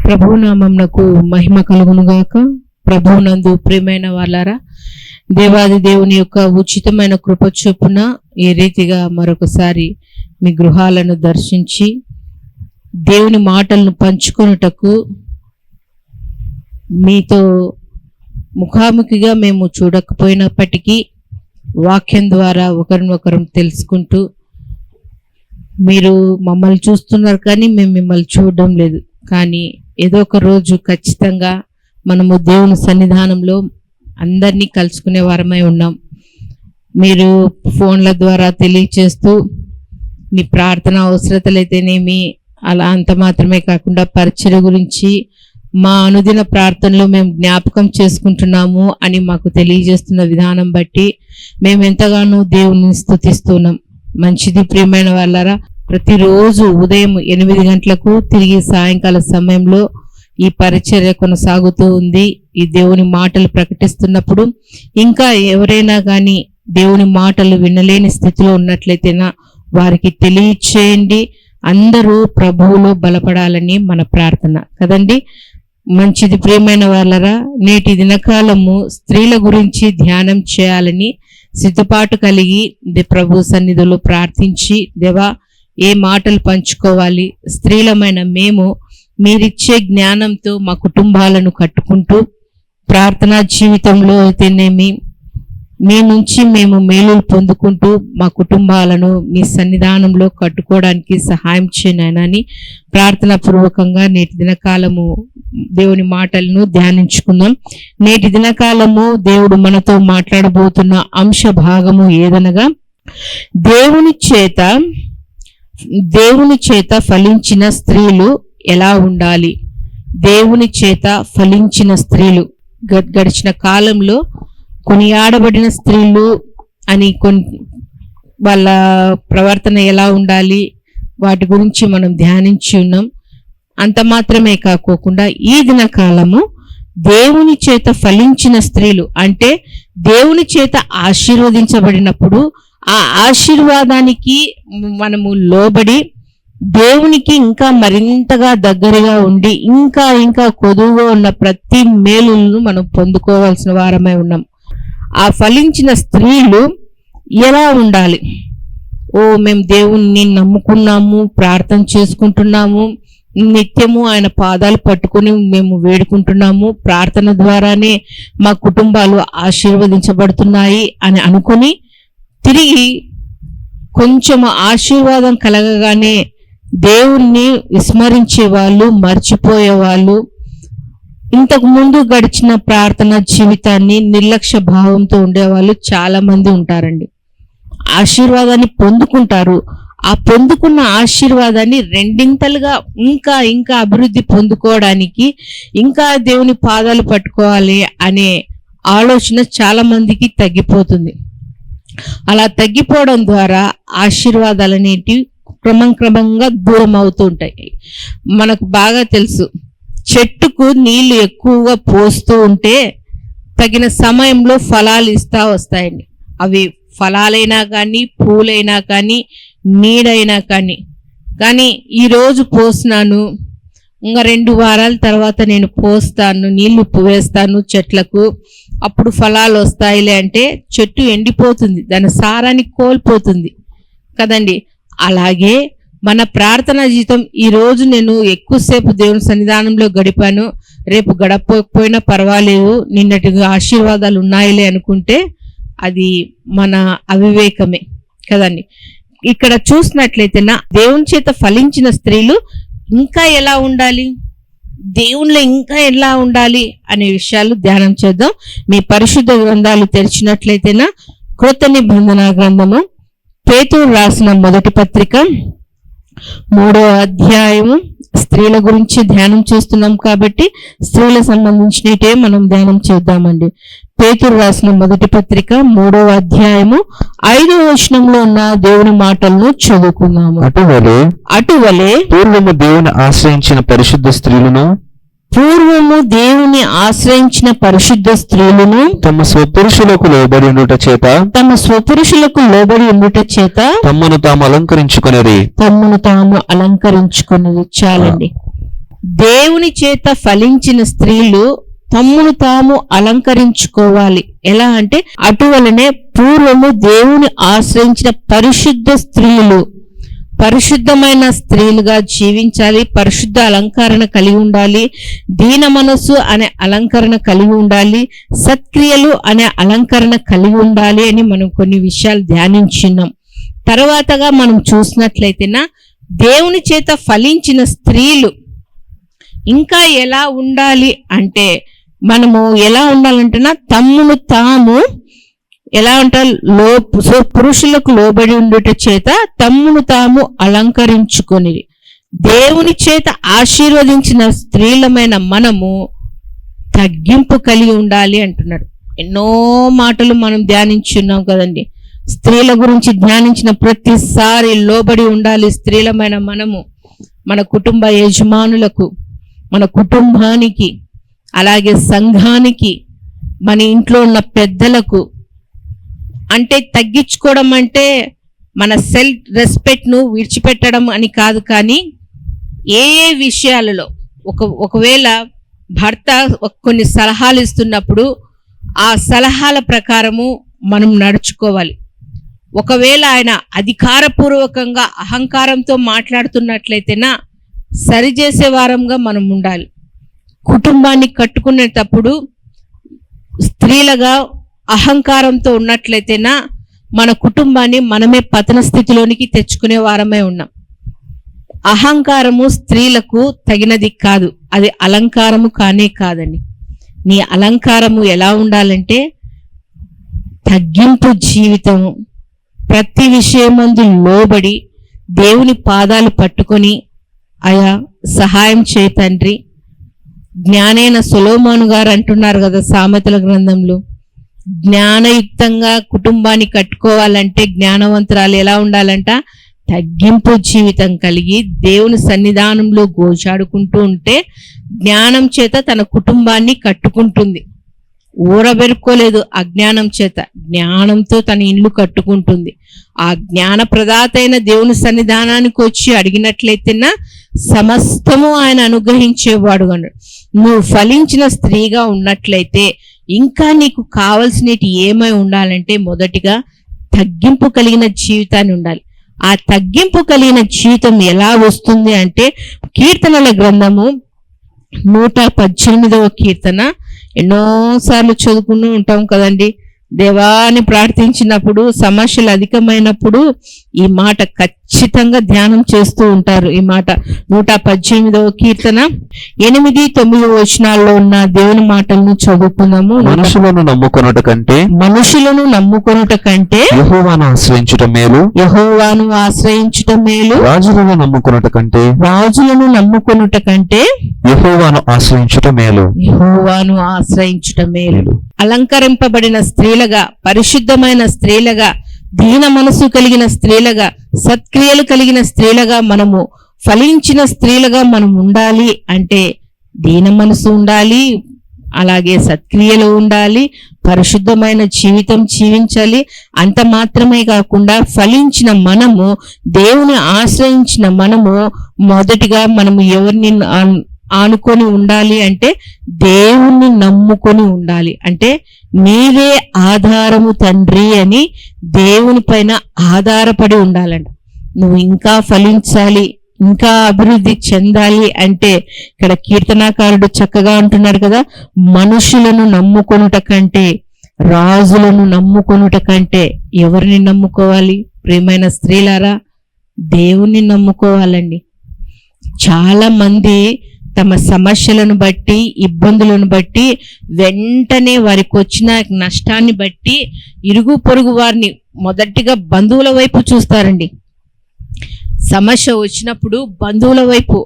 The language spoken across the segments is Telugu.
ప్రభునామమునకు మహిమ కలుగునుగాక. ప్రభువునందు ప్రియమైన వాళ్ళారా, దేవాది దేవుని యొక్క ఉచితమైన కృప చొప్పున ఈ రీతిగా మరొకసారి మీ గృహాలను దర్శించి దేవుని మాటలను పంచుకొనుటకు మీతో ముఖాముఖిగా మేము చూడకపోయినప్పటికీ వాక్యం ద్వారా ఒకరినొకరం తెలుసుకుంటూ, మీరు మమ్మల్ని చూస్తున్నారు కానీ మేము మిమ్మల్ని చూడడం లేదు, కానీ ఏదో ఒక రోజు ఖచ్చితంగా మనము దేవుని సన్నిధానంలో అందరినీ కలుసుకునే వారమై ఉన్నాం. మీరు ఫోన్ల ద్వారా తెలియచేస్తూ మీ ప్రార్థన అవసరతలైతేనేమి, అలా అంత మాత్రమే కాకుండా పరిచర్య గురించి మా అనుదిన ప్రార్థనలో మేము జ్ఞాపకం చేసుకుంటున్నాము అని మాకు తెలియజేస్తున్న విధానం బట్టి మేము ఎంతగానో దేవుని స్తుతిస్తున్నాం. మంచిది ప్రియమైన వాళ్ళారా, ప్రతిరోజు ఉదయం 8 గంటలకు తిరిగి సాయంకాల సమయంలో ఈ పరిచర్య కొనసాగుతూ ఉంది. ఈ దేవుని మాటలు ప్రకటిస్తున్నప్పుడు ఇంకా ఎవరైనా కానీ దేవుని మాటలు వినలేని స్థితిలో ఉన్నట్లయితేనా వారికి తెలియచేయండి. అందరూ ప్రభువులో బలపడాలని మన ప్రార్థన కదండి. మంచిది ప్రియమైన వాళ్ళరా, నేటి దినకాలము స్త్రీల గురించి ధ్యానం చేయాలని సిద్ధపాటు కలిగి ప్రభు సన్నిధిలో ప్రార్థించి, దేవా ఏ మాటలు పంచుకోవాలి, స్త్రీలమైన మేము మీరిచ్చే జ్ఞానంతో మా కుటుంబాలను కట్టుకుంటూ ప్రార్థనా జీవితంలో అయితేనేమి మీ నుంచి మేము మేలు పొందుకుంటూ మా కుటుంబాలను మీ సన్నిధానంలో కట్టుకోవడానికి సహాయం చేయనని ప్రార్థనా పూర్వకంగా నేటి దినకాలము దేవుని మాటలను ధ్యానించుకుందాం. నేటి దినకాలము దేవుడు మనతో మాట్లాడబోతున్న అంశ భాగము ఏదనగా, దేవుని చేత ఫలించిన స్త్రీలు ఎలా ఉండాలి. దేవుని చేత ఫలించిన స్త్రీలు, గడిచిన కాలంలో కొనియాడబడిన స్త్రీలు అని వాళ్ళ ప్రవర్తన ఎలా ఉండాలి వాటి గురించి మనం ధ్యానించి ఉన్నాం. అంత మాత్రమే కాకోకుండా ఈ దినకాలము దేవుని చేత ఫలించిన స్త్రీలు అంటే దేవుని చేత ఆశీర్వదించబడినప్పుడు ఆ ఆశీర్వాదానికి మనము లోబడి దేవునికి ఇంకా మరింతగా దగ్గరగా ఉండి ఇంకా ఇంకా కొదువుగా ఉన్న ప్రతి మేలులను మనం పొందుకోవాల్సిన వారమై ఉన్నాం. ఆ ఫలించిన స్త్రీలు ఎలా ఉండాలి? మేము దేవుణ్ణి నమ్ముకున్నాము, ప్రార్థన చేసుకుంటున్నాము, నిత్యము ఆయన పాదాలు పట్టుకొని మేము వేడుకుంటున్నాము, ప్రార్థన ద్వారానే మా కుటుంబాలు ఆశీర్వదించబడుతున్నాయి అని అనుకుని తిరిగి కొంచెం ఆశీర్వాదం కలగగానే దేవుణ్ణి విస్మరించే వాళ్ళు, మర్చిపోయే వాళ్ళు, ఇంతకు ముందు గడిచిన ప్రార్థన జీవితాన్ని నిర్లక్ష్య భావంతో ఉండేవాళ్ళు చాలా మంది ఉంటారండి. ఆశీర్వాదాన్ని పొందుకుంటారు, ఆ పొందుకున్న ఆశీర్వాదాన్ని రెండింతలుగా ఇంకా ఇంకా అభివృద్ధి పొందుకోవడానికి ఇంకా దేవుని పాదాలు పట్టుకోవాలి అనే ఆలోచన చాలా మందికి తగ్గిపోతుంది. అలా తగ్గిపోవడం ద్వారా ఆశీర్వాదాలు అనేటివి క్రమంగా దూరం అవుతూ ఉంటాయి. మనకు బాగా తెలుసు, చెట్టుకు నీళ్లు ఎక్కువగా పోస్తూ ఉంటే తగిన సమయంలో ఫలాలు ఇస్తా వస్తాయండి. అవి ఫలాలైనా కానీ, పూలైనా కానీ, నీడైనా కానీ ఈరోజు పోసినాను, ఇంకా 2 వారాల తర్వాత నేను పోస్తాను, నీళ్లు వేస్తాను చెట్లకు, అప్పుడు ఫలాలు వస్తాయిలే అంటే చెట్టు ఎండిపోతుంది, దాని సారాన్ని కోల్పోతుంది కదండి. అలాగే మన ప్రార్థనా జీవితం, ఈరోజు నేను ఎక్కువసేపు దేవుని సన్నిధానంలో గడిపాను, రేపు గడపకపోయినా పర్వాలేదు, నిన్నటి ఆశీర్వాదాలు ఉన్నాయిలే అనుకుంటే అది మన అవివేకమే కదండి. ఇక్కడ చూసినట్లయితే దేవుని చేత ఫలించిన స్త్రీలు ఇంకా ఎలా ఉండాలి, దేవునిలో ఇంకా ఎలా ఉండాలి అనే విషయాలు ధ్యానం చేద్దాం. మీ పరిశుద్ధ గ్రంథాలు తెరిచినట్లయితేనా కృత నిబంధన గ్రంథము పేతురు రాసిన మొదటి పత్రిక 3వ అధ్యాయము, స్త్రీల గురించి ధ్యానం చేస్తున్నాం కాబట్టి స్త్రీలకు సంబంధించినటే మనం ధ్యానం చేద్దామండి. పేతురు రాసిన మొదటి పత్రిక 3వ అధ్యాయము 5వ వచనంలో ఉన్న దేవుని మాటలను చదువుకుందాము. అటువలే పూర్వము దేవుని ఆశ్రయించిన పరిశుద్ధ స్త్రీలను పూర్వము దేవుని ఆశ్రయించిన పరిశుద్ధ స్త్రీలను తమ స్వపురుషులకు లోబడి ఉండుట చేత తమను తాము అలంకరించుకొనిరి. చాలండి. దేవుని చేత ఫలించిన స్త్రీలు తమ్మును తాము అలంకరించుకోవాలి. ఎలా అంటే అటువలనే పూర్వము దేవుని ఆశ్రయించిన పరిశుద్ధ స్త్రీలు పరిశుద్ధమైన స్త్రీలుగా జీవించాలి. పరిశుద్ధ అలంకరణ కలిగి ఉండాలి. దీన మనస్సు అనే అలంకరణ కలిగి ఉండాలి. సత్క్రియలు అనే అలంకరణ కలిగి ఉండాలి అని మనం కొన్ని విషయాలు ధ్యానించున్నాం. తర్వాతగా మనం చూసినట్లయితేనా దేవుని చేత ఫలించిన స్త్రీలు ఇంకా ఎలా ఉండాలి అంటే మనము ఎలా ఉండాలంటేనా తమ్మును తాము ఎలా అంటారు పురుషులకు లోబడి ఉండుట చేత తమ్మును తాము అలంకరించుకొని దేవుని చేత ఆశీర్వదించిన స్త్రీలమైన మనము తగ్గింపు కలిగి ఉండాలి అంటున్నాడు. ఎన్నో మాటలు మనం ధ్యానించున్నాం కదండి. స్త్రీల గురించి ధ్యానించిన ప్రతిసారి లోబడి ఉండాలి స్త్రీలమైన మనము మన కుటుంబ యజమానులకు, మన కుటుంబానికి, అలాగే సంఘానికి, మన ఇంట్లో ఉన్న పెద్దలకు. అంటే తగ్గించుకోవడం అంటే మన సెల్ఫ్ రెస్పెక్ట్ను విడిచిపెట్టడం అని కాదు, కానీ ఏ విషయాలలో ఒకవేళ భర్త కొన్ని సలహాలు ఇస్తున్నప్పుడు ఆ సలహాల ప్రకారము మనం నడుచుకోవాలి. ఒకవేళ ఆయన అధికారపూర్వకంగా అహంకారంతో మాట్లాడుతున్నట్లయితేనా సరిచేసే వారంగా మనం ఉండాలి. కుటుంబాన్ని కట్టుకునేటప్పుడు స్త్రీలుగా అహంకారంతో ఉన్నట్లయితేనా మన కుటుంబాన్ని మనమే పతన స్థితిలోనికి తెచ్చుకునే వారమే ఉన్నాం. అహంకారము స్త్రీలకు తగినది కాదు, అది అలంకారము కానే కాదండి. నీ అలంకారము ఎలా ఉండాలంటే తగ్గింపు జీవితము, ప్రతి విషయమందు లోబడి దేవుని పాదాలు పట్టుకొని అయా సహాయం చేయి తండ్రి. జ్ఞానైన సొలొమోను గారు అంటున్నారు కదా సామెతల గ్రంథంలో, జ్ఞానయుక్తంగా కుటుంబాన్ని కట్టుకోవాలంటే జ్ఞానవంతురాలు ఎలా ఉండాలంట తగ్గింపు జీవితం కలిగి దేవుని సన్నిధానంలో గోచాడుకుంటూ ఉంటే జ్ఞానం చేత తన కుటుంబాన్ని కట్టుకుంటుంది. ఊరబెరుకోలేదు అజ్ఞానం చేత, జ్ఞానంతో తన ఇల్లు కట్టుకుంటుంది. ఆ జ్ఞాన ప్రదాతైన దేవుని సన్నిధానానికి వచ్చి అడిగినట్లయితేనా సమస్తము ఆయన అనుగ్రహించేవాడు అన్నాడు. నువ్వు ఫలించిన స్త్రీగా ఉన్నట్లయితే ఇంకా నీకు కావలసినవి ఏమై ఉండాలంటే మొదటిగా తగ్గింపు కలిగిన జీవితాన్ని ఉండాలి. ఆ తగ్గింపు కలిగిన జీవితం ఎలా వస్తుంది అంటే కీర్తనల గ్రంథము 118వ కీర్తన ఎన్నోసార్లు చదువుకుని ఉంటాం కదండి. దేవాన్ని ప్రార్థించినప్పుడు సమస్యలు అధికమైనప్పుడు ఈ మాట ఖచ్చితంగా ధ్యానం చేస్తూ ఉంటారు. ఈ మాట 118వ కీర్తన 8-9 వచనాల్లో ఉన్న దేవుని మాటలను చదువుకున్నాము. మనుషులను నమ్ముకొనుట కంటే యెహోవాను ఆశ్రయించుట మేలు. రాజులను నమ్ముకొనుట కంటే యెహోవాను ఆశ్రయించుట మేలు. అలంకరింపబడిన స్త్రీలుగా, పరిశుద్ధమైన స్త్రీలుగా, దీన మనసు కలిగిన స్త్రీలుగా, సత్క్రియలు కలిగిన స్త్రీలుగా మనము ఫలించిన స్త్రీలుగా మనం ఉండాలి అంటే దీన మనసు ఉండాలి, అలాగే సత్క్రియలు ఉండాలి, పరిశుద్ధమైన జీవితం జీవించాలి. అంత మాత్రమే కాకుండా ఫలించిన మనము, దేవుని ఆశ్రయించిన మనము మొదటిగా మనము ఎవరిని ఆనుకొని ఉండాలి అంటే దేవుణ్ణి నమ్ముకొని ఉండాలి. అంటే నీవే ఆధారము తండ్రి అని దేవుని పైన ఆధారపడి ఉండాలంట. నువ్వు ఇంకా ఫలించాలి, ఇంకా అభివృద్ధి చెందాలి అంటే ఇక్కడ కీర్తనాకారుడు చక్కగా అంటున్నాడు కదా, మనుషులను నమ్ముకొనుట కంటే, రాజులను నమ్ముకొనుట కంటే ఎవరిని నమ్ముకోవాలి? ప్రియమైన స్త్రీలారా, దేవుణ్ణి నమ్ముకోవాలండి. చాలా మంది తమ సమస్యలను బట్టి, ఇబ్బందులను బట్టి, వెంటనే వారికి వచ్చిన నష్టాన్ని బట్టి ఇరుగు పొరుగు వారిని, మొదటిగా బంధువుల వైపు చూస్తారండి. సమస్య వచ్చినప్పుడు బంధువుల వైపు,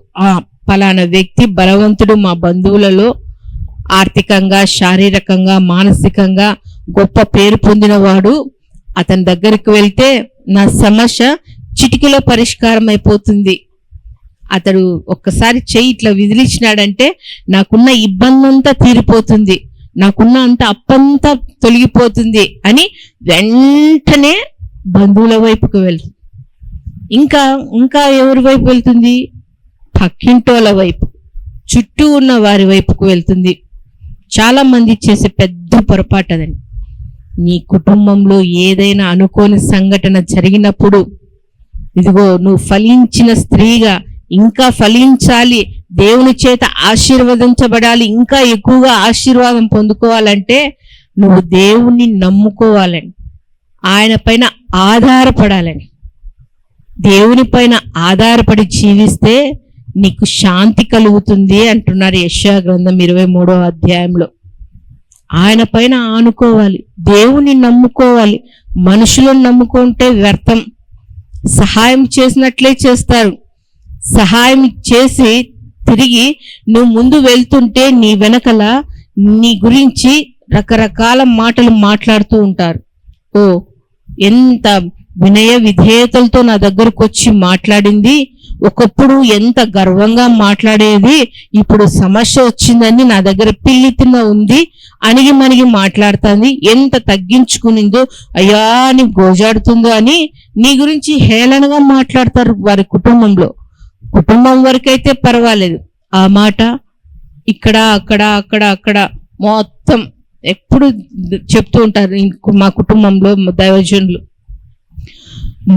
పలానా వ్యక్తి బలవంతుడు, మా బంధువులలో ఆర్థికంగా, శారీరకంగా, మానసికంగా గొప్ప పేరు పొందినవాడు, అతని దగ్గరికి వెళ్తే నా సమస్య చిటికలో పరిష్కారం అయిపోతుంది, అతడు ఒక్కసారి చెయ్యి ఇట్లా విదిలించినాడంటే నాకున్న ఇబ్బంది అంతా తీరిపోతుంది, నాకున్న అంత అప్పంతా తొలగిపోతుంది అని వెంటనే బంధువుల వైపుకు వెళ్తుంది. ఇంకా ఎవరి వైపు వెళ్తుంది? పక్కింటోళ్ళ వైపు, చుట్టూ ఉన్న వారి వైపుకు వెళ్తుంది. చాలా మంది చేసే పెద్ద పొరపాటు అదండి. నీ కుటుంబంలో ఏదైనా అనుకోని సంఘటన జరిగినప్పుడు, ఇదిగో నువ్వు ఫలించిన స్త్రీగా ఇంకా ఫలించాలి, దేవుని చేత ఆశీర్వదించబడాలి, ఇంకా ఎక్కువగా ఆశీర్వాదం పొందుకోవాలంటే నువ్వు దేవుణ్ణి నమ్ముకోవాలని, ఆయన పైన ఆధారపడాలని. దేవుని పైన ఆధారపడి జీవిస్తే నీకు శాంతి కలుగుతుంది అంటున్నారు యెషయా గ్రంథం 23వ అధ్యాయంలో. ఆయన పైన ఆనుకోవాలి, దేవుని నమ్ముకోవాలి. మనుషులను నమ్ముకుంటే వ్యర్థం. సహాయం చేసినట్లే చేస్తారు. సహాయం చేసి తిరిగి నువ్వు ముందు వెళ్తుంటే నీ వెనకల నీ గురించి రకరకాల మాటలు మాట్లాడుతూ ఉంటారు. ఓ, ఎంత వినయ విధేయతలతో నా దగ్గరకు వచ్చి మాట్లాడింది, ఒకప్పుడు ఎంత గర్వంగా మాట్లాడేది, ఇప్పుడు సమస్య వచ్చిందని నా దగ్గర పిల్లితిన ఉంది, అణిగి మణిగి మాట్లాడుతుంది, ఎంత తగ్గించుకునిందో, అయ్యా అని గోజాడుతుందో అని నీ గురించి హేళనగా మాట్లాడతారు వారి కుటుంబంలో. కుటుంబం వరకైతే పర్వాలేదు, ఆ మాట ఇక్కడ అక్కడ అక్కడ అక్కడ మొత్తం ఎప్పుడు చెప్తూ ఉంటారు. మా కుటుంబంలో దైవజనులు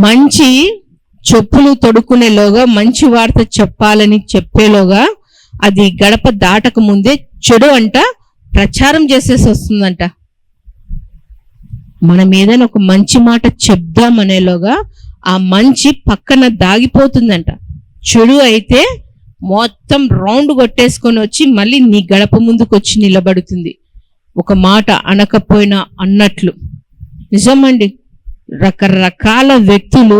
మంచి చెప్పులు తొడుక్కునేలోగా, మంచి వార్త చెప్పాలని చెప్పేలోగా అది గడప దాటక ముందే చెడు అంట ప్రచారం చేసేసి వస్తుందంట. మనం ఏదైనా ఒక మంచి మాట చెప్దామనేలోగా ఆ మంచి పక్కన దాగిపోతుందంట. చెడు అయితే మొత్తం రౌండ్ కొట్టేసుకొని వచ్చి మళ్ళీ నీ గడప ముందుకు వచ్చి నిలబడుతుంది. ఒక మాట అనకపోయినా అన్నట్లు. నిజమండి, రకరకాల వ్యక్తులు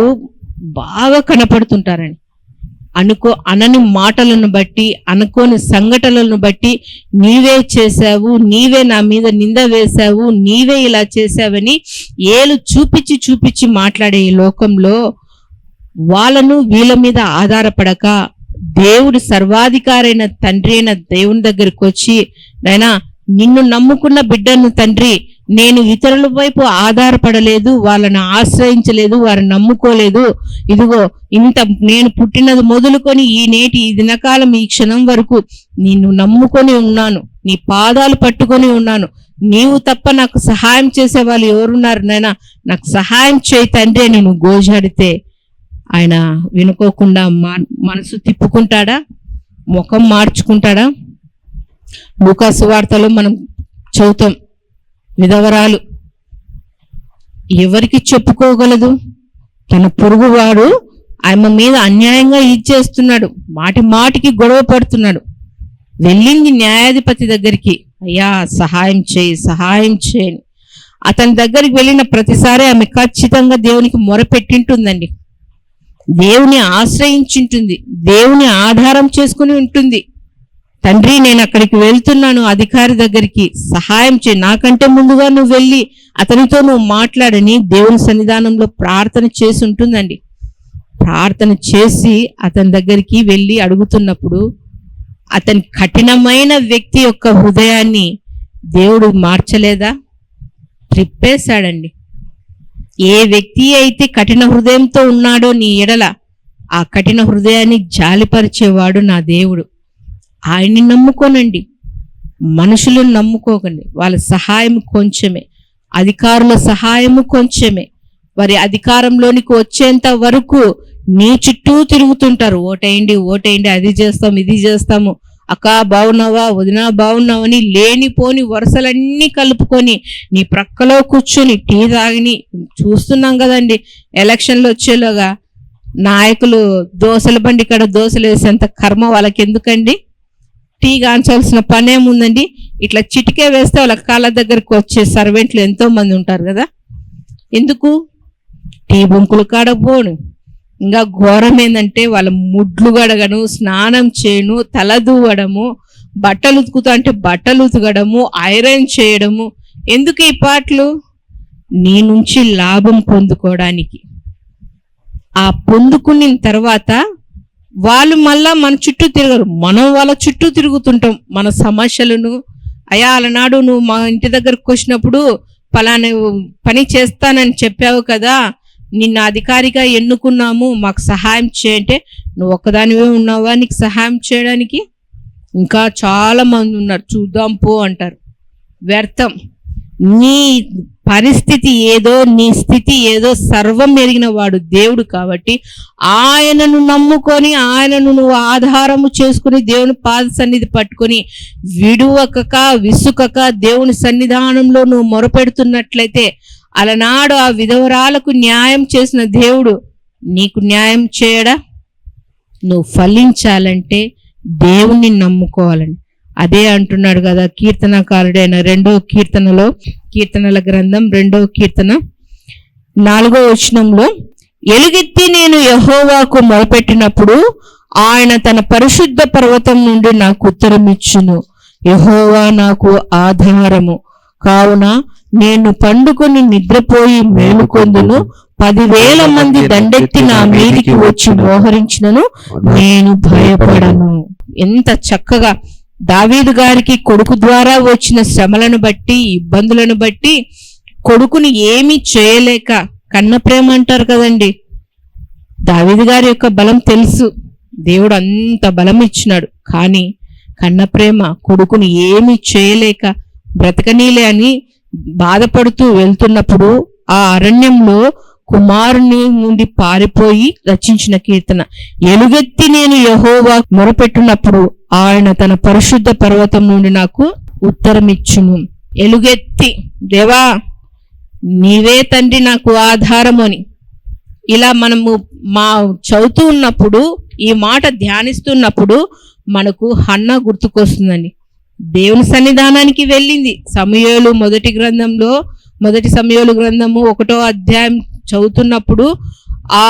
బాగా కనపడుతుంటారని. అనని మాటలను బట్టి, అనుకోని సంఘటనలను బట్టి నీవే చేశావు, నీవే నా మీద నింద వేశావు, నీవే ఇలా చేశావని ఏలు చూపించి చూపించి మాట్లాడే ఈ లోకంలో వాళ్ళను వీళ్ళ మీద ఆధారపడక దేవుడు సర్వాధికారైన తండ్రి అయిన దేవుని దగ్గరికి వచ్చి, నాయనా నిన్ను నమ్ముకున్న బిడ్డను తండ్రి, నేను ఇతరుల వైపు ఆధారపడలేదు, వాళ్ళని ఆశ్రయించలేదు, వారిని నమ్ముకోలేదు. ఇదిగో ఇంత నేను పుట్టినది మొదలుకొని ఈ దినకాలం ఈ క్షణం వరకు నిన్ను నమ్ముకొని ఉన్నాను, నీ పాదాలు పట్టుకొని ఉన్నాను. నీవు తప్ప నాకు సహాయం చేసే వాళ్ళు ఎవరున్నారు నాయనా, నాకు సహాయం చేయి తండ్రి అని నువ్వు గోజాడితే ఆయన వినుకోకుండా మనసు తిప్పుకుంటాడా, ముఖం మార్చుకుంటాడా? లూకా సువార్తలో మనం చదువుతాం, విధవరాలు ఎవరికి చెప్పుకోగలదు? తన పొరుగువాడు ఆమె మీద అన్యాయంగా ఇచ్చేస్తున్నాడు, మాటి మాటికి గొడవ పడుతున్నాడు. వెళ్ళింది న్యాయాధిపతి దగ్గరికి, అయ్యా సహాయం చేయి, సహాయం చేయని. అతని దగ్గరికి వెళ్ళిన ప్రతిసారి ఆమె ఖచ్చితంగా దేవునికి మొరపెట్టింటుందండి, దేవుని ఆశ్రయించుంటుంది, దేవుని ఆధారం చేసుకుని ఉంటుంది. తండ్రి నేను అక్కడికి వెళ్తున్నాను, అధికారి దగ్గరికి, సహాయం చేయి, నాకంటే ముందుగా నువ్వు వెళ్ళి అతనితో నువ్వు మాట్లాడని దేవుని సన్నిధానంలో ప్రార్థన చేసి ఉంటుందండి. ప్రార్థన చేసి అతని దగ్గరికి వెళ్ళి అడుగుతున్నప్పుడు అతని కఠినమైన వ్యక్తి యొక్క హృదయాన్ని దేవుడు మార్చలేదా? త్రిప్పేశాడండి. ఏ వ్యక్తి అయితే కఠిన హృదయంతో ఉన్నాడో నీ ఎడల, ఆ కఠిన హృదయాన్ని జాలిపరిచేవాడు నా దేవుడు. ఆయన్ని నమ్ముకోనండి, మనుషులను నమ్ముకోకండి. వాళ్ళ సహాయం కొంచెమే, అధికారుల సహాయము కొంచెమే. వారి అధికారంలోనికి వచ్చేంత వరకు నీ చుట్టూ తిరుగుతుంటారు, ఓటేయండి ఓటేయండి, అది చేస్తాం ఇది చేస్తాము, అక్క బాగున్నావా, వదినా బాగున్నావని లేనిపోని వరుసలన్నీ కలుపుకొని నీ ప్రక్కలో కూర్చొని టీ తాగిని చూస్తున్నాం కదండి. ఎలక్షన్లు వచ్చేలోగా నాయకులు దోశల బండి కాడ దోశలు వేసేంత కర్మ వాళ్ళకి ఎందుకండి? టీ కాంచాల్సిన పనేముందండి? ఇట్లా చిటికే వేస్తే వాళ్ళ కాళ్ళ దగ్గరకు వచ్చే సర్వెంట్లు ఎంతో మంది ఉంటారు కదా. ఎందుకు? టీ బొంకులు కాడపోను. ఇంకా ఘోరం ఏంటంటే వాళ్ళ ముడ్లు గడగను, స్నానం చేయను, తల దూవడము, బట్టలు ఉతుకుతా అంటే బట్టలు ఉతకడము, ఐరన్ చేయడము. ఎందుకు ఈ పాటలు? నీ నుంచి లాభం పొందుకోవడానికి. ఆ పొందుకున్న తర్వాత వాళ్ళు మళ్ళా మన చుట్టూ తిరగరు, మనం వాళ్ళ చుట్టూ తిరుగుతుంటాం. మన సమస్యలను, అయ్యా అలనాడు నువ్వు మా ఇంటి దగ్గరకు వచ్చినప్పుడు పలానా పని చేస్తానని చెప్పావు కదా, నిన్న అధికారిగా ఎన్నుకున్నాము, మాకు సహాయం చేయంటే నువ్వు ఒక్కదానివే ఉన్నావా నీకు సహాయం చేయడానికి? ఇంకా చాలా మంది ఉన్నారు, చూద్దాం పో అంటారు. వ్యర్థం. నీ పరిస్థితి ఏదో, నీ స్థితి ఏదో సర్వం ఎరిగిన వాడు దేవుడు కాబట్టి ఆయనను నమ్ముకొని, ఆయనను నువ్వు ఆధారము చేసుకుని, దేవుని పాద సన్నిధి పట్టుకొని విడువకక విసుకక దేవుని సన్నిధానంలో నువ్వు మొరపెడుతున్నట్లయితే, అలనాడు ఆ విధవరాలకు న్యాయం చేసిన దేవుడు నీకు న్యాయం చేయడా? నువ్వు ఫలించాలంటే దేవుణ్ణి నమ్ముకోవాలని అదే అంటున్నాడు కదా కీర్తనకారుడైన 2వ కీర్తనలో, కీర్తనల గ్రంథం 2వ కీర్తన 4వ వచనంలో, ఎలుగెత్తి నేను యెహోవాకు మొరపెట్టినప్పుడు ఆయన తన పరిశుద్ధ పర్వతం నుండి నాకు ఉత్తరం ఇచ్చును. యెహోవా నాకు ఆధారము కావున నేను పండుకొని నిద్రపోయి మేలుకొందును. 10,000 మంది దండెత్తి నా మీదికి వచ్చి మోహరించినను నేను భయపడను. ఎంత చక్కగా దావీదు గారికి కొడుకు ద్వారా వచ్చిన శ్రమలను బట్టి, ఇబ్బందులను బట్టి కొడుకుని ఏమీ చేయలేక, కన్న ప్రేమ అంటారు కదండి, దావీదు గారి యొక్క బలం తెలుసు, దేవుడు అంత బలం ఇచ్చినాడు. కానీ కన్న ప్రేమ కొడుకుని ఏమీ చేయలేక బ్రతకనీలే అని బాధపడుతూ వెళ్తున్నప్పుడు ఆ అరణ్యంలో కుమారుని నుండి పారిపోయి రచించిన కీర్తన. ఎలుగెత్తి నేను యెహోవా మొరపెట్టినప్పుడు ఆయన తన పరిశుద్ధ పర్వతం నుండి నాకు ఉత్తరం ఇచ్చును. ఎలుగెత్తి, దేవా నీవే తండ్రి నాకు ఆధారము అని ఇలా మనము చదువుతూ ఉన్నప్పుడు, ఈ మాట ధ్యానిస్తున్నప్పుడు మనకు హన్నా గుర్తుకొస్తుందండి. దేవుని సన్నిధానానికి వెళ్ళింది. మొదటి సమూయేలు గ్రంథము 1వ అధ్యాయం చదువుతున్నప్పుడు ఆ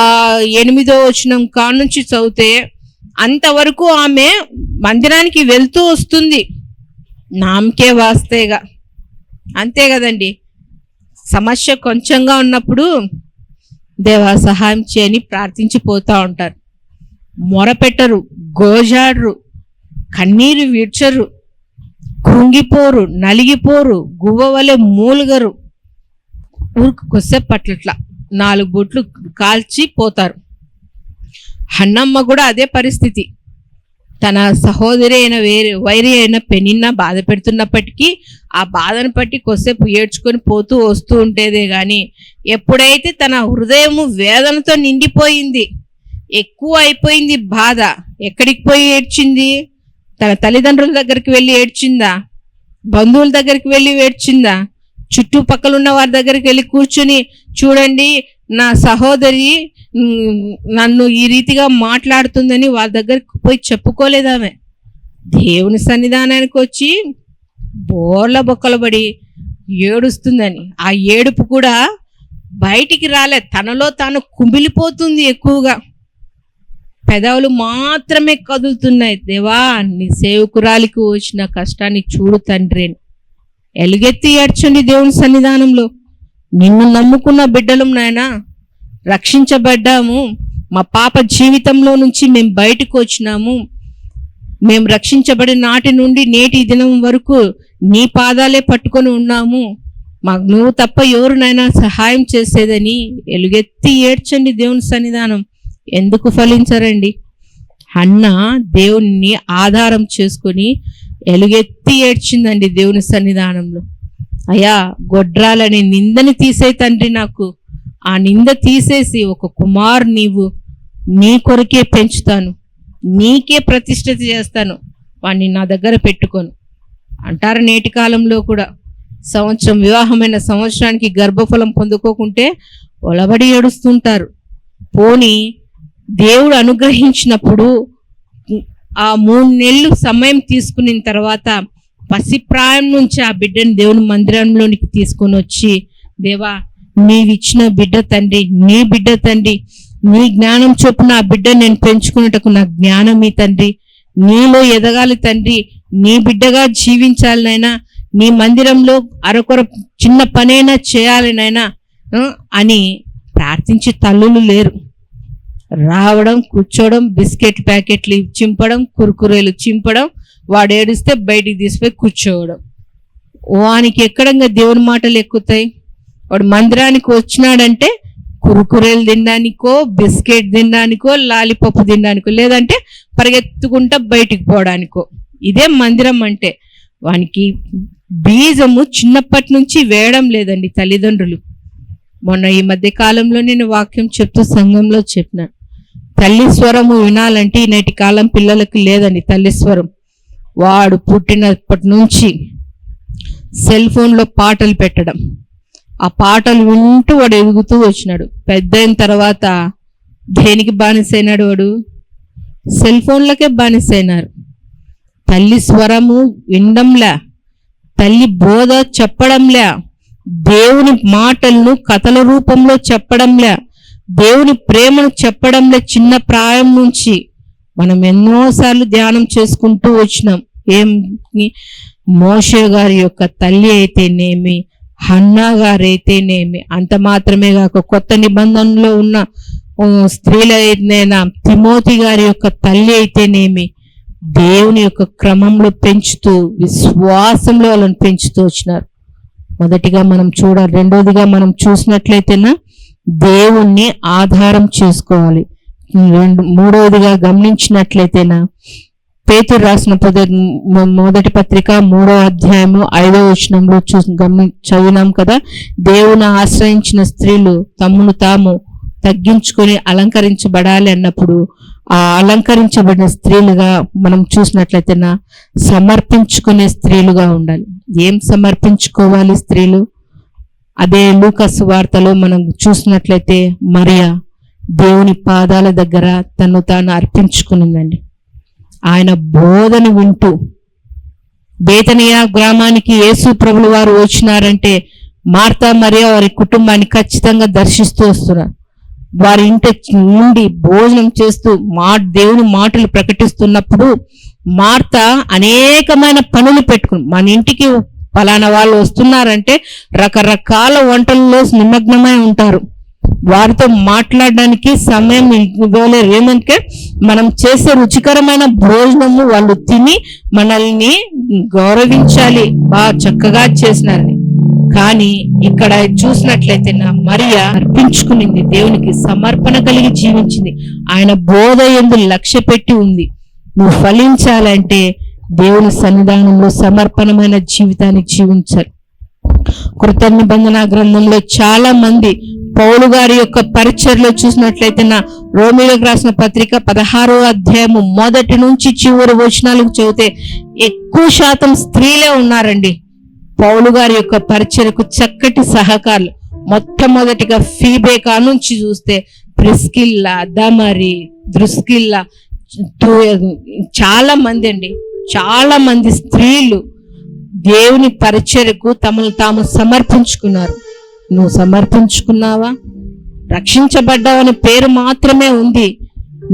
8వ వచనం కానుంచి చదివితే అంతవరకు ఆమె మందిరానికి వెళ్తూ వస్తుంది. నామకే వాస్తేగా, అంతే కదండి. సమస్య కొంచెంగా ఉన్నప్పుడు దేవా సహాయం చేయని ప్రార్థించిపోతూ ఉంటారు. మొరపెట్టరు, గోజాడరు, కన్నీరు విడ్చరు, కృంగిపోరు, నలిగిపోరు, గువ్వవలె మూలుగరు. ఊరికి కొద్దిసేపట్ల 4 బొట్లు కాల్చి పోతారు. హన్నమ్మ కూడా అదే పరిస్థితి. తన సహోదరి అయిన వైరి అయిన పెనిన్న బాధ పెడుతున్నప్పటికీ ఆ బాధను బట్టి కొద్దిసేపు ఏడ్చుకొని పోతూ వస్తూ ఉంటేదే కానీ, ఎప్పుడైతే తన హృదయము వేదనతో నిండిపోయింది, ఎక్కువ అయిపోయింది బాధ, ఎక్కడికి పోయి ఏడ్చింది? తన తల్లిదండ్రుల దగ్గరికి వెళ్ళి ఏడ్చిందా? బంధువుల దగ్గరికి వెళ్ళి ఏడ్చిందా? చుట్టుపక్కల ఉన్న వారి దగ్గరికి వెళ్ళి కూర్చుని, చూడండి నా సహోదరి నన్ను ఈ రీతిగా మాట్లాడుతుందని వాళ్ళ దగ్గరికి పోయి చెప్పుకోలేదామె. దేవుని సన్నిధానానికి వచ్చి బోర్ల బొక్కలబడి ఏడుస్తుందని. ఆ ఏడుపు కూడా బయటికి రాలే, తనలో తాను కుమిలిపోతుంది ఎక్కువగా. పెదవులు మాత్రమే కదులుతున్నాయి. దేవా నీ సేవకురాలికి వచ్చిన కష్టాన్ని చూడు తండ్రి. ఎలుగెత్తి ఏడ్చండి దేవుని సన్నిధానంలో. నిన్ను నమ్ముకున్న బిడ్డలం నాయనా, రక్షించబడ్డాము. మా పాప జీవితంలో నుంచి మేము బయటకు వచ్చినాము. మేము రక్షించబడిన నాటి నుండి నేటి దినం వరకు నీ పాదాలే పట్టుకొని ఉన్నాము. మాకు నువ్వు తప్ప ఎవరునైనా సహాయం చేసేదని ఎలుగెత్తి ఏడ్చండి దేవుని సన్నిధానం. ఎందుకు ఫలించరండి? హన్న దేవుని ఆధారం చేసుకొని ఎలుగెత్తి ఏడ్చిందండి దేవుని సన్నిధానంలో. అయ్యా గొడ్రాలని నిందని తీసే తండ్రి, నాకు ఆ నింద తీసేసి ఒక కుమారు నీవు నీ కొరకే పెంచుతాను, నీకే ప్రతిష్ఠిత చేస్తాను, వాడిని నా దగ్గర పెట్టుకోను అంటారు. నేటి కాలంలో కూడా వివాహమైన సంవత్సరానికి గర్భఫలం పొందుకోకుంటే ఒలబడి ఏడుస్తుంటారు. పోని దేవుడు అనుగ్రహించినప్పుడు ఆ 3 నెలలు సమయం తీసుకున్న తర్వాత పసిప్రాయం నుంచి ఆ బిడ్డని దేవుని మందిరంలోనికి తీసుకొని వచ్చి, దేవా నీవిచ్చిన బిడ్డ తండ్రి, నీ బిడ్డ తండ్రి, నీ జ్ఞానం చొప్పున ఆ బిడ్డ నేను పెంచుకున్నటకు నా జ్ఞానం ఈ తండ్రి, నీలో ఎదగాలి తండ్రి, నీ బిడ్డగా జీవించాలి నైనా, నీ మందిరంలో అరకొర చిన్న పనైనా చేయాలి నైనా అని ప్రార్థించే తల్లులు లేరు. రావడం, కూర్చోవడం, బిస్కెట్ ప్యాకెట్లు చింపడం, కురుకురేలు చింపడం, వాడు ఏడిస్తే బయటికి తీసిపోయి కూర్చోవడం. వానికి ఎక్కడంగా దేవుని మాటలు ఎక్కుతాయి? వాడు మందిరానికి వచ్చినాడంటే కురుకురేలు తినడానికో, బిస్కెట్ తినడానికో, లాలీపాప్ తినడానికో, లేదంటే పరిగెత్తుకుంటా బయటికి పోవడానికో. ఇదే మందిరం అంటే. వానికి బీజము చిన్నప్పటి నుంచి వేయడం లేదండి తల్లిదండ్రులు. మొన్న ఈ మధ్య కాలంలో నేను వాక్యం చెప్తూ సంఘంలో చెప్పినాను, తల్లి స్వరము వినాలంటే ఈనాటి కాలం పిల్లలకు లేదండి తల్లి స్వరం. వాడు పుట్టినప్పటి నుంచి సెల్ ఫోన్లో పాటలు పెట్టడం, ఆ పాటలు వింటూ వాడు ఎదుగుతూ వచ్చినాడు. పెద్ద అయిన తర్వాత దేనికి బానిసైనాడు వాడు? సెల్ ఫోన్లకే బానిసైనారు. తల్లి స్వరము వినడంలే, తల్లి బోధ చెప్పడంలే, దేవుని మాటలను కథల రూపంలో చెప్పడంలే, దేవుని ప్రేమను చెప్పడంలే. చిన్న ప్రాయం నుంచి మనం ఎన్నోసార్లు ధ్యానం చేసుకుంటూ వచ్చినాం. ఏం మోషే గారి యొక్క తల్లి అయితేనేమి, హన్నా గారు అయితేనేమి, అంత మాత్రమే కాక కొత్త నిబంధనలో ఉన్న స్త్రీలైనా తిమోతి గారి యొక్క తల్లి అయితేనేమి, దేవుని యొక్క క్రమంలో పెంచుతూ విశ్వాసంలో వాళ్ళని పెంచుతూ వచ్చినారు. మొదటిగా మనం చూడాలి. రెండోదిగా మనం చూసినట్లయితేనా దేవుణ్ణి ఆధారం చేసుకోవాలి. మూడవదిగా గమనించినట్లయితేనా పేతురు రాసిన మొదటి పత్రిక 3వ అధ్యాయము 5వ వచనంలో చదివినాం కదా, దేవుని ఆశ్రయించిన స్త్రీలు తమను తాము తగ్గించుకొని అలంకరించబడాలి అన్నప్పుడు ఆ అలంకరించబడిన స్త్రీలుగా మనం చూసినట్లయితేనా సమర్పించుకునే స్త్రీలుగా ఉండాలి. ఏం సమర్పించుకోవాలి స్త్రీలు? అదే లూకా సువార్తలో మనం చూసినట్లయితే మరియా దేవుని పాదాల దగ్గర తను తాను అర్పించుకునిందండి. ఆయన బోధను వింటూ బేతనియా గ్రామానికి యేసు ప్రభుల వారు వచ్చినారంటే మార్తా మరియా వారి కుటుంబాన్ని ఖచ్చితంగా దర్శిస్తూ వస్తున్నారు. వారి ఇంటి నుండి భోజనం చేస్తూ దేవుని మాటలు ప్రకటిస్తున్నప్పుడు మార్తా అనేకమైన పనులు పెట్టుకుని, మన ఇంటికి ఫలానా వాళ్ళు వస్తున్నారంటే రకరకాల వంటల్లో నిమగ్నమై ఉంటారు. వారితో మాట్లాడడానికి సమయం ఇవ్వలేరు. ఏమంటే మనం చేసే రుచికరమైన భోజనము వాళ్ళు తిని మనల్ని గౌరవించాలి, బాగా చక్కగా చేసినారని. కానీ ఇక్కడ చూసినట్లయితే నా మరియా అర్పించుకునింది, దేవునికి సమర్పణ కలిగి జీవించింది. ఆయన బోధ యందు లక్ష్య పెట్టి ఉంది. నువ్వు ఫలించాలంటే దేవుని సన్నిధానంలో సమర్పణమైన జీవితాన్ని జీవించాలి. కృత నిబంధన గ్రంథంలో చాలా మంది పౌలు గారి యొక్క పరిచర్లో చూసినట్లయితే నా రోమిలకు రాసిన పత్రిక 16వ అధ్యాయము 1 నుంచి చివరి వచనాలకు చదివితే ఎక్కువ శాతం స్త్రీలే ఉన్నారండి. పౌలు గారి యొక్క పరిచర్యకు చక్కటి సహకారులు. మొట్టమొదటిగా ఫీబేకా నుంచి చూస్తే ప్రిస్కిల్లా, దమరి, ద్రుస్కిల్లా, చాలా మంది అండి, చాలా మంది స్త్రీలు దేవుని పరిచర్యకు తమను తాము సమర్పించుకున్నారు. నువ్వు సమర్పించుకున్నావా? రక్షించబడ్డావని పేరు మాత్రమే ఉంది.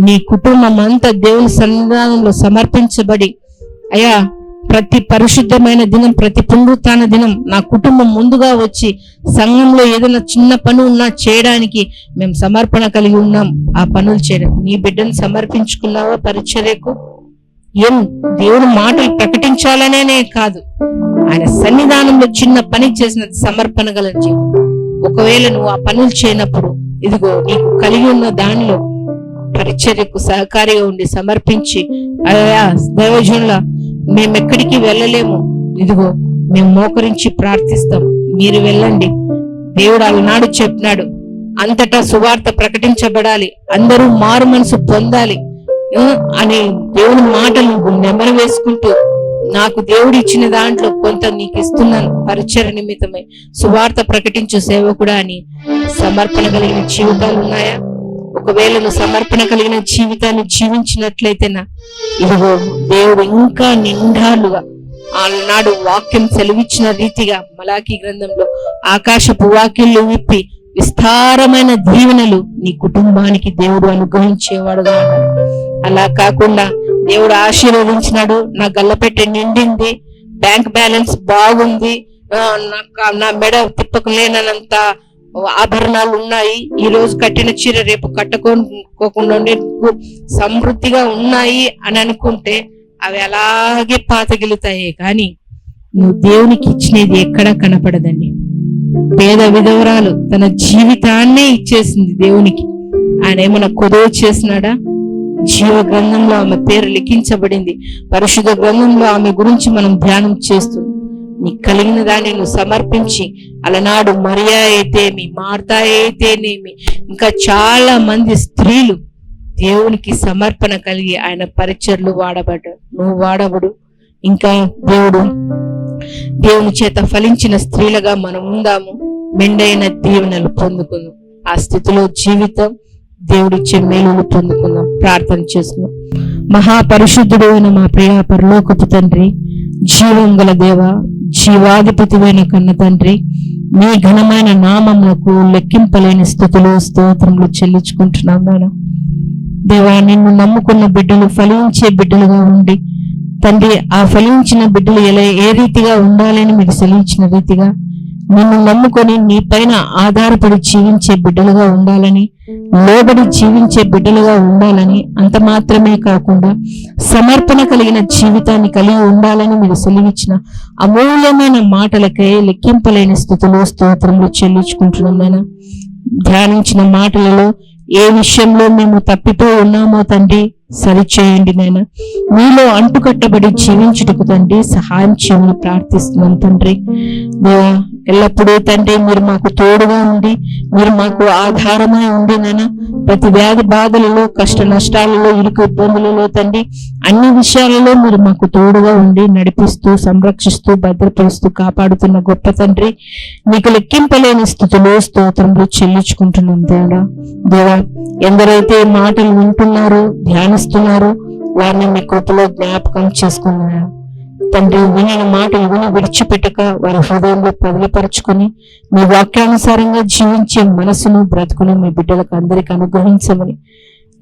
నీ కుటుంబం అంతా దేవుని సన్నిధానంలో సమర్పించబడి, అయ్యా ప్రతి పరిశుద్ధమైన దినం, ప్రతి పునరుత్థాన దినం నా కుటుంబం ముందుగా వచ్చి సంఘంలో ఏదైనా చిన్న పని ఉన్నా చేయడానికి మేము సమర్పణ కలిగి ఉన్నాం, ఆ పనులు చేయడం. నీ బిడ్డను సమర్పించుకున్నావా పరిచర్యకు? ఏం దేవుని మాటలు ప్రకటించాలనే కాదు, ఆయన సన్నిధానంలో చిన్న పని చేసిన సమర్పణ గల జీవితం. ఒకవేళ నువ్వు ఆ పనులు చేయనప్పుడు ఇదిగో నీకు కలిగి ఉన్న దానిలో పరిచర్యకు సహకారిగా ఉండి సమర్పించి, అయ్యా దైవజనుల మేము ఎక్కడికి వెళ్ళలేము, ఇదిగో మేము మోకరించి ప్రార్థిస్తాం, మీరు వెళ్ళండి. దేవుడు అలనాడు చెప్పినాడు, అంతటా సువార్త ప్రకటించబడాలి, అందరూ మారు మనసు పొందాలి అని దేవుని మాటలు నెమరు వేసుకుంటూ, నాకు దేవుడు ఇచ్చిన దాంట్లో కొంత నీకు ఇస్తున్నాను పరిచర్య నిమిత్తమై, సువార్త ప్రకటించు సేవకుడా అని సమర్పణ కలిగిన జీవితాలు ఉన్నాయా? ఒకవేళ నువ్వు సమర్పణ కలిగిన జీవితాన్ని జీవించినట్లయితేనా ఇదిగో దేవుడు ఇంకా నిండాలుగా ఆనాడు వాక్యం సెలవిచ్చిన రీతిగా మలాకీ గ్రంథంలో ఆకాశపు వాక్యాలు విప్పి విస్తారమైన దీవెనలు నీ కుటుంబానికి దేవుడు అనుగ్రహించేవాడుగా ఉన్నాడు. అలా కాకుండా దేవుడు ఆశీర్వదించినాడు, నా గల్లపెట్టె నిండింది, బ్యాంక్ బ్యాలెన్స్ బాగుంది, నా మెడ తిప్పకలేనంత ఆభరణాలు ఉన్నాయి, ఈ రోజు కట్టిన చీర రేపు కట్టుకోకుండా సమృద్ధిగా ఉన్నాయి అని అనుకుంటే అవి అలాగే పాతగిలుతాయి. కానీ నువ్వు దేవునికి ఇచ్చినది ఎక్కడా కనపడదండి. పేద విధవరాలు తన జీవితాన్నే ఇచ్చేసింది దేవునికి. ఆయన ఏమన్నా కొదవ చేసినాడా? జీవ గ్రంథంలో ఆమె పేరు లిఖించబడింది. పరిశుద్ధ గ్రంథంలో ఆమె గురించి మనం ధ్యానం చేస్తున్నాం. నీకు కలిగిన దాన్ని నువ్వు సమర్పించి, అలనాడు మరియా అయితేమి, మార్తా అయితేనేమి, ఇంకా చాలా మంది స్త్రీలు దేవునికి సమర్పణ కలిగి ఆయన పరిచర్లు వాడబడ్డాడు. నువ్వు వాడబడు. ఇంకా దేవుని చేత ఫలించిన స్త్రీలుగా మనం ఉందాము. మెండైన దీవెనలు పొందుకుందాం. ఆ స్థితిలో జీవితం దేవుడిచ్చే మేలులు పొందుకుందాం. ప్రార్థన చేసుకుందాం. మహాపరిశుద్ధుడు అయిన మా ప్రియ పరలోకపు తండ్రి, జీవం గల దేవ, జీవాధిపతివైన కన్న తండ్రి, మీ ఘనమైన నామములకు లెక్కింపలేని స్థుతులు స్తోత్రములు చెల్లించుకుంటున్నాం నాయన. దేవా, నిన్ను నమ్ముకున్న బిడ్డలు ఫలించే బిడ్డలుగా ఉండి తండ్రి, ఆ ఫలించిన బిడ్డలు ఏ రీతిగా ఉండాలని మీరు సెలవించిన రీతిగా నిన్ను నమ్ముకొని నీ పైన ఆధారపడి జీవించే బిడ్డలుగా ఉండాలని, లోబడి జీవించే బిడ్డలుగా ఉండాలని, అంత మాత్రమే కాకుండా సమర్పణ కలిగిన జీవితాన్ని కలిగి ఉండాలని మీరు సెలవిచ్చిన అమూల్యమైన మాటలకే లెక్కింపలేని స్థితిలో స్తోత్రములు చెల్లించుకుంటున్నాం నాయన. ధ్యానించిన మాటలలో ఏ విషయంలో మేము తప్పిపోయి ఉన్నామో తండ్రి సరిచేయండి నాయన. మీలో అంటుకట్టబడి జీవించుటకు తండ్రి సహాయం చేయమని ప్రార్థిస్తున్నాం తండ్రి. దేవా, ఎల్లప్పుడూ తండ్రి మీరు మాకు తోడుగా ఉండి, మీరు మాకు ఆధారమై ఉండి నాయన, ప్రతి వ్యాధి బాధలలో, కష్ట నష్టాలలో, ఇరుకు ఇబ్బందులలో తండ్రి అన్ని విషయాలలో మీరు మాకు తోడుగా ఉండి నడిపిస్తూ, సంరక్షిస్తూ, భద్రపరుస్తూ, కాపాడుతున్న గొప్ప తండ్రి, మీకు లెక్కింపలేని స్థితిలో స్తోత్రములు చెల్లించుకుంటున్నాం దేవుడా. దేవా, ఎందరైతే మాటలు వింటున్నారో, ధ్యానిస్తున్నారో వారిని మీ కృపలో జ్ఞాపకం చేసుకున్నాను తండ్రి. వినిన మాటలు విని విడిచిపెట్టక వారి హృదయంలో పదిలపరుచుకొని మీ వాక్యానుసారంగా జీవించే మనసును, బ్రతుకును మీ బిడ్డలకు అందరికి అనుగ్రహించమని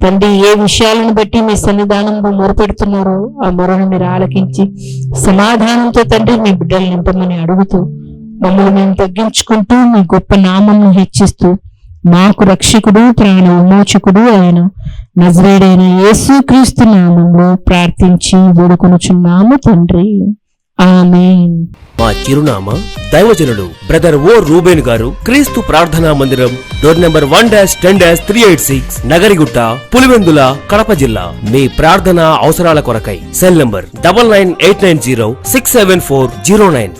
తండ్రి, ఏ విషయాలను బట్టి మీ సన్నిధానంలో మొరపెడుతున్నారో ఆ మొరను మీరు ఆలకించి సమాధానంతో తండ్రి మీ బిడ్డలు నింపమని అడుగుతూ, మమ్మల్ని మేము తగ్గించుకుంటూ మీ గొప్ప నామమును హెచ్చిస్తూ, మాకు రక్షకుడు, ప్రాణ విమోచకుడు అయిన నజరేయుడైన యేసుక్రీస్తు నామములో ప్రార్థించి వేడుకొనుచున్నాము తండ్రి. ఆమేన్. మా చిరునామా దైవజనులు బ్రదర్ ఓ రూబేన్ గారు, క్రీస్తు ప్రార్థనా మందిరం, డోర్ నెంబర్ 1-10-386, నగరిగుట్ట, పులివెందుల, కడప జిల్లా. మీ ప్రార్థన అవసరాల కొరకై సెల్ నంబర్ 9989067409.